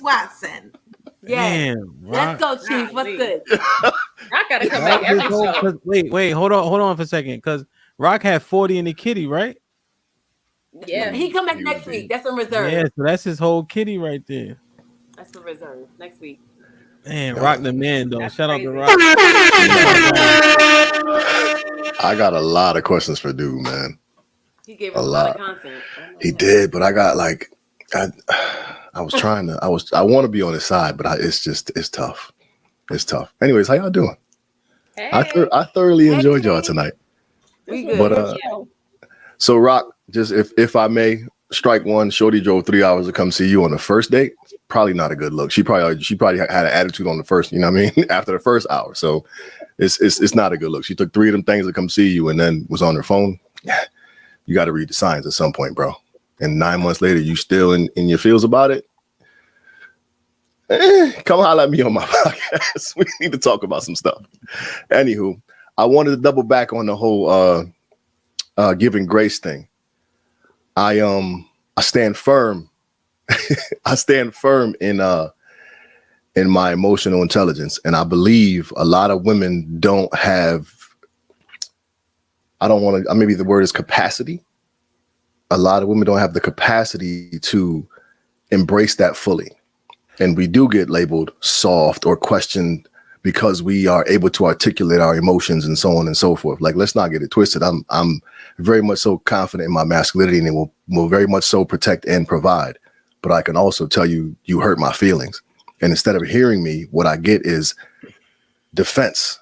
Watson. Yes. Damn, Let's Rock. go, Chief. What's good? I gotta come Rock back every his whole, show. wait, hold on for a second, because Rock had 40 in the kitty, right? Yeah. He come back He would next week. be. That's on Yeah, reserve. so that's his whole kitty right there. That's for reserve next week. Man, Rock Uh, the man though. That's Shout out to crazy. Rock. That's my guy. I got a lot of questions for dude, man. He gave A us a lot of lot. content. He did, but I got like, I, I was trying to. I want to be on his side, but it's tough. It's tough. Anyways, how y'all doing? Hey, I thoroughly Hey, enjoyed y'all Chief. tonight. this We was a But good. good show. so Rock, just if I may, strike one. Shorty drove 3 hours to come see you on the first date. Probably not a good look. She probably had an attitude on the first. You know what I mean? After the first hour, so it's not a good look. She took 3 of them things to come see you, and then was on her phone. Yeah, you got to read the signs at some point, bro. And 9 months later, you still in your feels about it. Come holler at me on my podcast. We need to talk about some stuff. Anywho, I wanted to double back on the whole giving grace thing. I stand firm. I stand firm in my emotional intelligence, and I believe a lot of women don't have. I don't want to. Maybe the word is capacity. A lot of women don't have the capacity to embrace that fully. And we do get labeled soft or questioned because we are able to articulate our emotions and so on and so forth. Like, let's not get it twisted. I'm very much so confident in my masculinity and will very much so protect and provide. But I can also tell you, you hurt my feelings. And instead of hearing me, what I get is defense.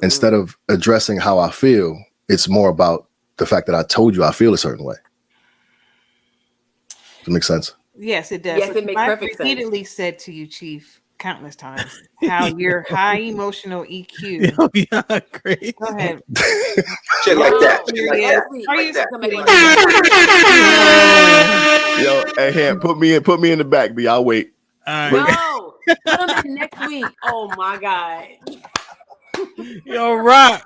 Instead of addressing how I feel, it's more about the fact that I told you I feel a certain way. Does it make sense? Yes, it does. Yes, it makes I've perfect sense. repeatedly said to you, Chief, countless times, how your high emotional EQ. Yo, yeah, great. Go ahead. Shit like that. No, Shit like Yes. that. next week. Are Like you that. Come back Shit on like Yo, Yo, hey, hand, put me in the back, B. I'll wait. all right. No, put him in next week. Oh my God. Yo, Rock.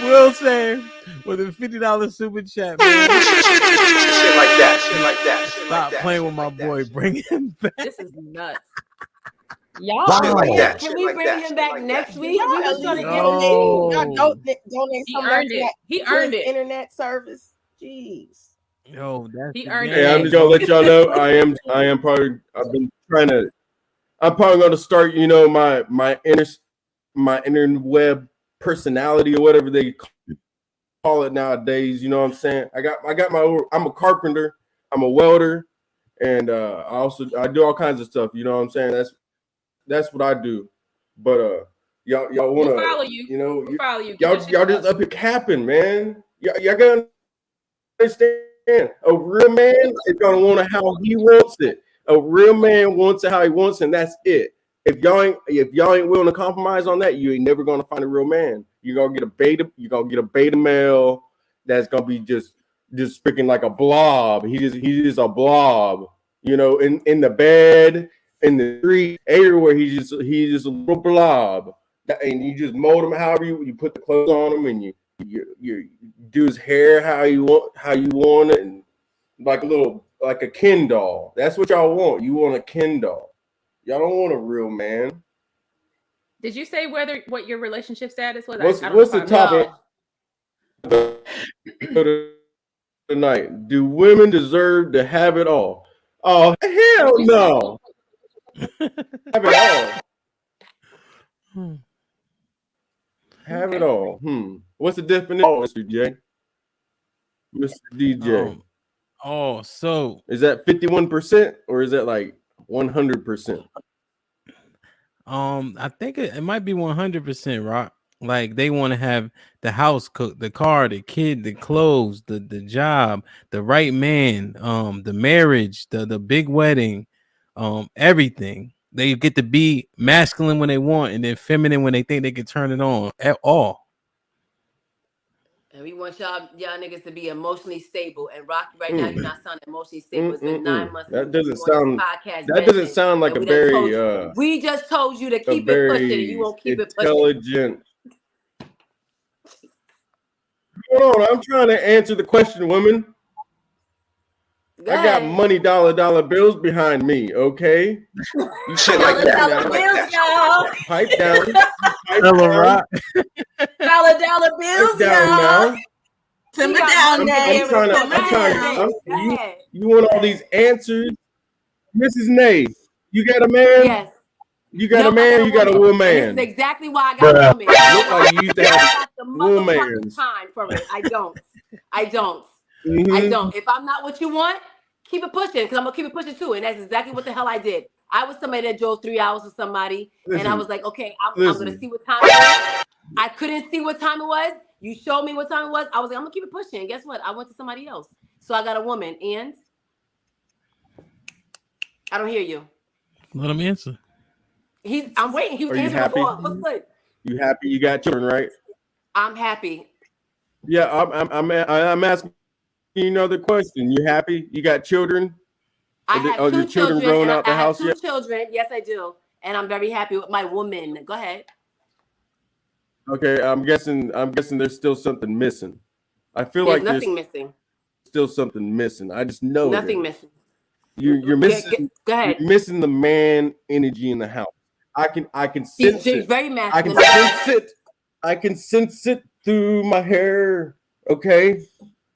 Will say with a $50 super chat, man. shit like that. Shit like that. Shit Stop like that. playing Shit with my like that. boy. Bring him back. This is nuts. Y'all Shit are like weird. that. Can Shit we like bring that. him Shit back like next that. week? Y'all We at was trying least to get him No. y'all donate He some back earned to it. that He to his earned it. internet service. Jeez. Yo, that's He the earned game. it. Hey, I'm just gonna let y'all know I am probably I'm probably gonna start, my interweb personality or whatever they call it nowadays. You know what I'm saying? I'm a carpenter, I'm a welder, and I do all kinds of stuff. You know what I'm saying? That's what I do. But y'all We'll wanna, follow you. We'll follow you. Get y'all your shit just up. up here capping, man. Y'all gotta understand. A real man is gonna want it how he wants it. A real man wants it how he wants, and that's it. If y'all ain't willing to compromise on that, you ain't never gonna find a real man. You're gonna get a beta male that's gonna be just freaking like a blob. He's just a blob, in the bed, in the street, everywhere. He's just a little blob. And you just mold him however you put the clothes on him, and you do his hair how you want it, and like a Ken doll. That's what y'all want. You want a Ken doll. Y'all don't want a real man. Did you say what your relationship status was? What's I don't know if the I topic tonight? Do women deserve to have it all? Oh hell no! Have it all. Have it all. What's the definition, Mr. J? Mr. DJ. So Is that 51% or is that like 100%? I think it might be 100%, Rock. Like they want to have the house cooked, the car, the kid, the clothes, the job, the right man, the marriage, the big wedding, everything. They get to be masculine when they want and then feminine when they think they can turn it on at all. And we want y'all niggas to be emotionally stable. And Rocky, right now, you're not sounding emotionally stable. It's been 9 months That since doesn't you on sound. this podcast. That doesn't venting, sound like and a we very just told you to a keep it pushing, and you very won't keep it pushing. intelligent. Hold on, I'm trying to answer the question, woman. Go I got ahead. money dollar bills behind me. Okay, You shit like Dollar that. bills, y'all. pipe down. Pipe Hello, down. Rock. Dollar Pipe bills, down y'all. now. Simmer got down, money to be Nay. able to I'm put trying to- money I'm in trying to- it. I'm- Go ahead. You want all these answers, Mrs. Nay? You got a man? Yes. You got Nope, a man? I You got a And woman? this is exactly why I got Bruh. a woman. You know Look why? like you used to I have got the motherfucking womans. time for it. I don't. I Mhm. don't. If I'm not what you want, keep it pushing, because I'm gonna keep it pushing too. And that's exactly what the hell I did. I was somebody that drove 3 hours with somebody, and I Listen, was like, okay, I'm gonna listen. see what time it was. I couldn't see what time it was. You showed me what time it was. I was like, I'm gonna keep it pushing. And guess what? I went to somebody else. So I got a woman, and I don't hear you. Let him answer. I'm waiting. He was Are you answering happy? before. What's good? You happy? You got children, right? I'm happy. Yeah, I'm asking you another question. You happy? You got children? I Are the- have are two your children children, grown and out the I have house two yet? children. Yes, I do, and I'm very happy with my woman. Go ahead. Okay, I'm guessing there's still something missing. I feel There's like there's nothing missing. still something missing. I just know Nothing there is. missing. You're missing Go ahead. you're missing the man energy in the house. I can sense She's it. very I can masculine. sense it. I can sense it through my hair. Okay.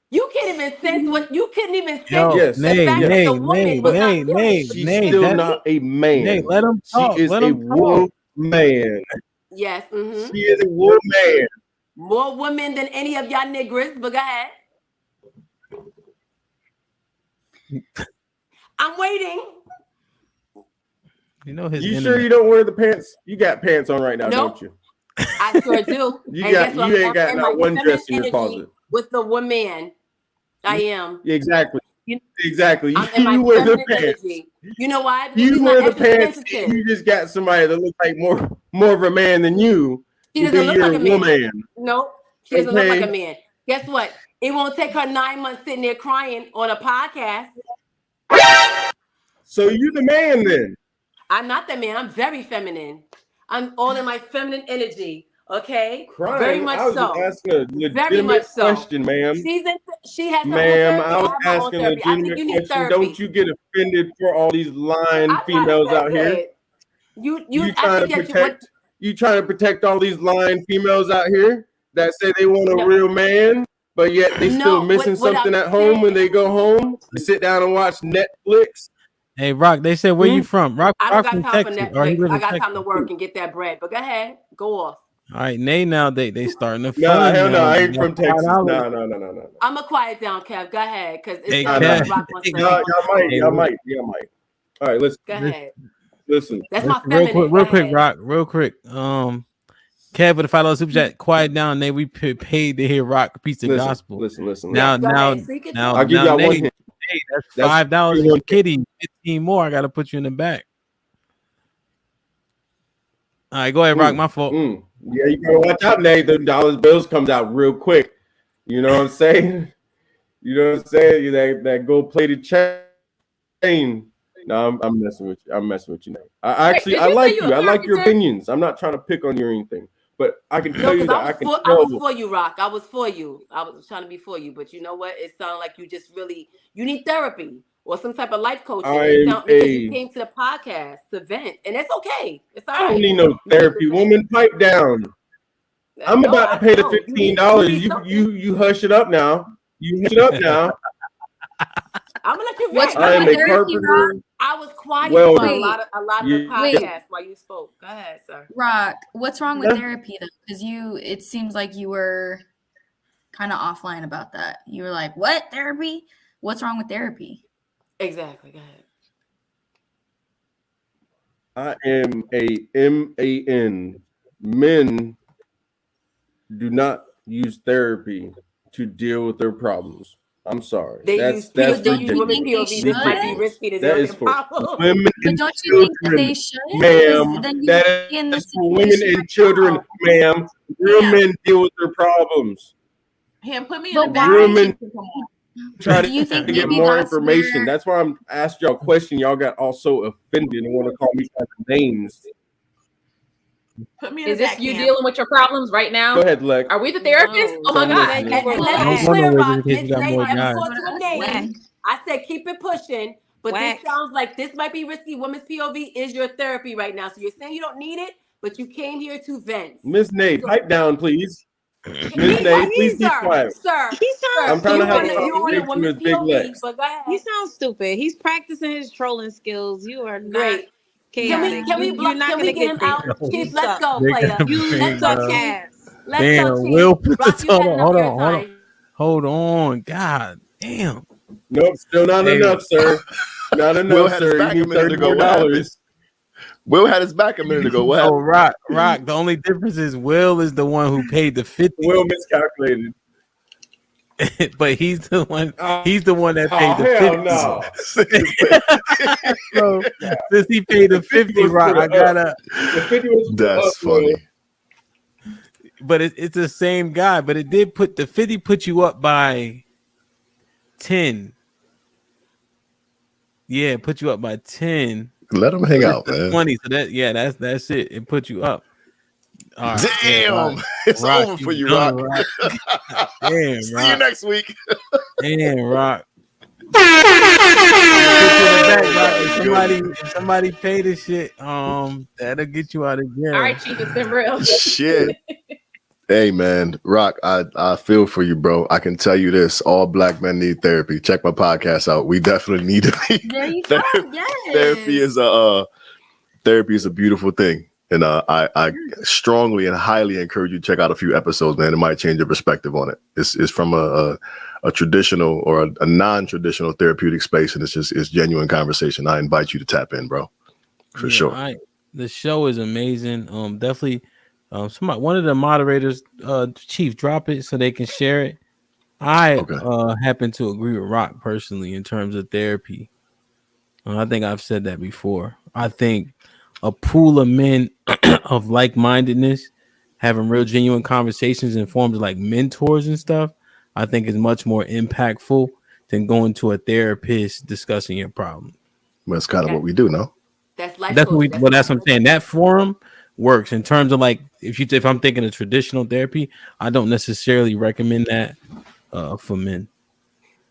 You can't even sense what you couldn't even sense. Yo, Yes. The Nay, fact that Nay, the woman Nay, was not Nay, feeling Nay, it, but She's Nay, still that- not a man. Nay, let him talk. She is Let a him talk. woman. yes. She is a woman. More women than any of y'all niggers. But go ahead. I'm waiting. You know his. You sure internet. you don't wear the pants? You got pants on right now, Nope. don't you? I sure do. You And got- guess what? you I'm ain't got in not my one dress in your feminine closet. energy with the woman. I am. Yeah, exactly. You- Exactly. I'm in my You wear the feminine pants. energy. You know why? Because You she's wear not the extra pants. sensitive. You just got somebody that looks like more of a man than you. She doesn't look You're like a man. woman. Nope. She doesn't look like a Okay. man. Guess what? It won't take her 9 months sitting there crying on a podcast. So you the man then? I'm not the man. I'm very feminine. I'm all in my feminine energy. Okay? Crying. Very much I was so. just asking a Very legitimate much so. question, ma'am. She has her own Ma'am, therapy. I was I have my own asking a therapy. I think legitimate you need question. therapy. Don't you get offended for all these lying I'm not females out here? offended. You You I trying think to that protect? You trying to protect all these lying females out here that say they want a No. real man, but yet they still No, missing what something I'm at home when saying- they go home? They sit down and watch Netflix. Hey, Rock. They said where you from? Rock. I don't Rock got from time for Texas. Or he Netflix. live I in got Texas. time to work and get that bread. But go ahead. Go off. All right, Nay. Now they starting to. Nah, fun hell no, now. I ain't from Texas. $5. No. I'm gonna quiet down, Kev. Go ahead, because Hey, it's sounds like Kev. Rock wants to. Y'all might. All right, listen. Go ahead. Listen. That's my Real feminine. quick, Go real quick, ahead. Rock. Real quick. Kev with the $5 super chat. Quiet down, Nay. We paid to hear Rock piece of gospel. Listen. Now, Go now, ahead. So you can now, talk. I'll give now, y'all one Nay, hint. Hey, that's That's $5 one for Kitty. 15 more. I gotta put you in the back. All right, go ahead, Rock. My fault. Yeah, you gotta watch out, Nate. The dollar bills comes out real quick. You know what I'm saying? You know what I'm saying? That gold plated chain. No, I'm messing with you. I'm messing with you, Nate. I did you like say you you. I a like your carpenter? opinions. I'm not trying to pick on you or anything, but I can No, tell you because that I can I tell. was for you, Rock. I was for you. I was trying to be for you, but you know what? It sounded like you just really you need therapy or some type of life coaching. Because you came to the podcast to vent, and it's okay. It's all I don't right. need no therapy, woman. Pipe down. I'm about to pay the $15. You hush it up now. You hush it up now. I'm gonna let you What's vent. I am a therapy, carpenter. I was quiet Well, for a lot of the Wait. podcasts while you spoke. Go ahead, sir. Rock, what's wrong with Yeah. therapy though? Because it seems like you were kind of offline about that. You were like, "What therapy? What's wrong with therapy?" Exactly. Go ahead. I am a man. Men do not use therapy to deal with their problems. I'm sorry. They That's use ridiculous. women POV. This might be risky to That deal is with for problems. women But and don't you think that children, they should? ma'am. Because then you That would be in the is for women situation and children, now. ma'am. Real Yeah. men deal with their problems. Him, put me in But the back. why? Real men try Do you to think get maybe more that's information. where- That's why I'm asked y'all a question. Y'all got all so offended and want to call me names. Put me in Is the this back. you Cam. dealing with your problems right now? Go ahead, Lex. Are we the therapist? No. Oh my So God. listen. And let's I was be clear wondering about in case Miss you got Nate more never guys. fought you a name. I said keep it pushing, but Whack. this sounds like this might be risky. Women's POV is your therapy right now. So you're saying you don't need it, but you came here to vent. Miss Nate, pipe down, please. Miss Nate, please be quiet. Sir. I'm trying to have a you want a conversation woman's with Big POV, Lex. but go ahead. You sound stupid. He's practicing his trolling skills. You are not Great. chaotic. Can we You're not can gonna we get him there. out? Chief, You let's suck. go, player. Let's go, suck Chief. ass. Let's Damn, go, Chief. Will put Rock, this you had enough of your hold time. on. Hold on. God damn. Nope, still not Hey. enough, sir. Not Will enough, had his sir. back You a need minute ago. $30 What happened? more. Will had his back a minute ago. What Oh, happened? Rock. The only difference is Will is the one who paid the 50, Will miscalculated. but he's the one. He's the one that Oh, paid the hell 50. no. So since he paid the 50, was Rock, for I the gotta. The 50 was for That's us, Will. funny. But it's the same guy. But it did put the 50 put you up by 10. Yeah, it put you up by 10. Let him hang out, It's man. 20. So that's it. It put you up. All right, Damn, Rock. it's Rock, over for you you, done, Rock. Damn, See you Rock. next week. Damn, Rock. Put you in the back, Rock. If somebody pay this shit, that'll get you out of jail. All right, Chief, it's been real. Shit. Hey man, Rock, I feel for you, bro. I can tell you this: all black men need therapy. Check my podcast out. We definitely need it. There you go. Yes. Therapy is a beautiful thing, and I strongly and highly encourage you to check out a few episodes, man. It might change your perspective on it. It's from a traditional or a non-traditional therapeutic space, and it's genuine conversation. I invite you to tap in, bro, for sure. The show is amazing. Definitely. One of the moderators, Chief, drop it so they can share it. I happen to agree with Rock personally in terms of therapy. I think I've said that before. I think a pool of men of like-mindedness having real genuine conversations in forms of like mentors and stuff, I think is much more impactful than going to a therapist discussing your problem. Well, that's kind of what we do, no? That's life. That's what I'm saying. That forum works in terms of like if I'm thinking of traditional therapy, I don't necessarily recommend that for men.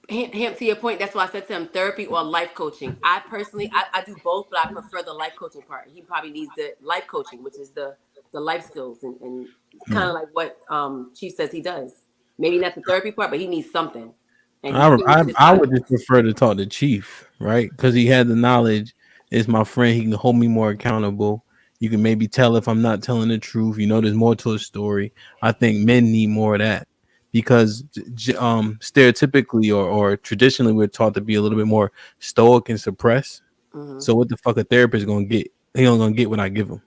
Him, to your point, that's why I said to him therapy or life coaching. I personally, I do both, but I prefer the life coaching part. He probably needs the life coaching, which is the life skills and kind of like what Chief says he does. Maybe not the therapy part, but he needs something. And I would just prefer to talk to Chief, right? Because he had the knowledge. Is my friend. He can hold me more accountable. You can maybe tell if I'm not telling the truth. You know, there's more to a story. I think men need more of that because stereotypically or traditionally we're taught to be a little bit more stoic and suppressed. Mm-hmm. So what the fuck a therapist gonna get? He only gonna get what I give him.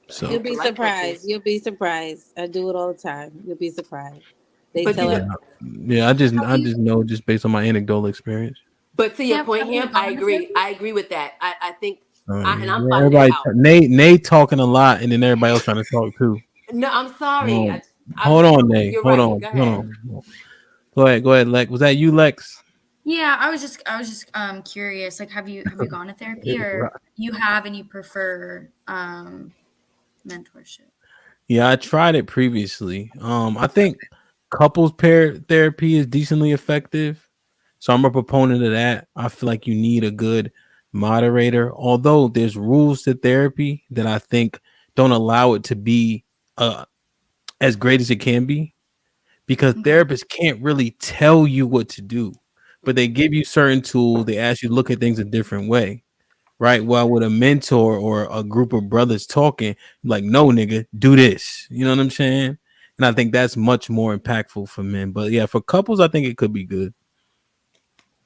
So you'll be surprised. You'll be surprised. I do it all the time. You'll be surprised. They tell us. Yeah, I just know just based on my anecdotal experience. But to your point, him, I agree with that. I think. And I'm everybody, Nate talking a lot, and then everybody else trying to talk too. No, I'm sorry. Hold on, Nate. Hold on. Go ahead, Lex. Was that you, Lex? Yeah, I was just curious. Like, have you gone to therapy, or you have and you prefer mentorship? Yeah, I tried it previously. I think couples pair therapy is decently effective, so I'm a proponent of that. I feel like you need a good moderator, although there's rules to therapy that I think don't allow it to be as great as it can be, because therapists can't really tell you what to do, but they give you certain tools. They ask you to look at things a different way, right? Well, with a mentor or a group of brothers talking, like, no, nigga, do this. You know what I'm saying? And I think that's much more impactful for men. But yeah, for couples, I think it could be good.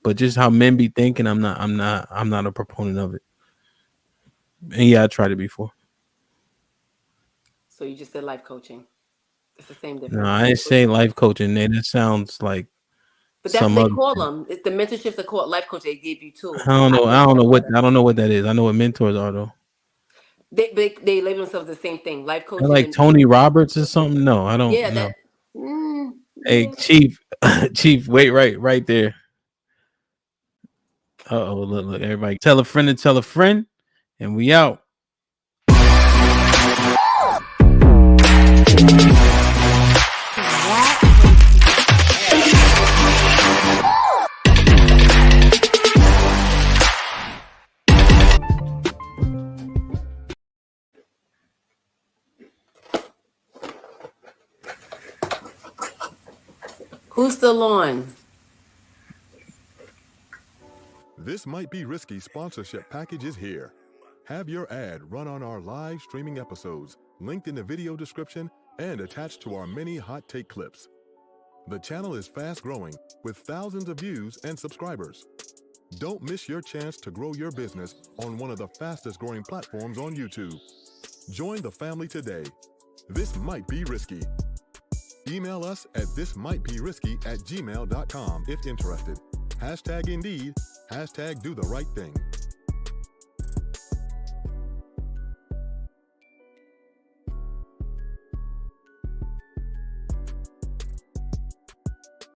But just how men be thinking, I'm not a proponent of it. And yeah, I tried it before. So you just said life coaching. It's the same difference. No, I didn't say life coaching, Nate. It sounds like. But that's what they call them. It's the mentorships are called life coach. They give you tools. I don't know what that is. I know what mentors are though. They label themselves the same thing. Life coach. Like Tony Roberts or something. No, I don't. Yeah. Know. Hey, Chief, wait right there. Look, everybody, tell a friend to tell a friend, and we out. Who's still on? This Might Be Risky sponsorship package is here. Have your ad run on our live streaming episodes, linked in the video description and attached to our many hot take clips. The channel is fast growing with thousands of views and subscribers. Don't miss your chance to grow your business on one of the fastest growing platforms on YouTube. Join the family today. This might be risky. Email us at thismightberisky@gmail.com if interested. #Indeed, #do the right thing.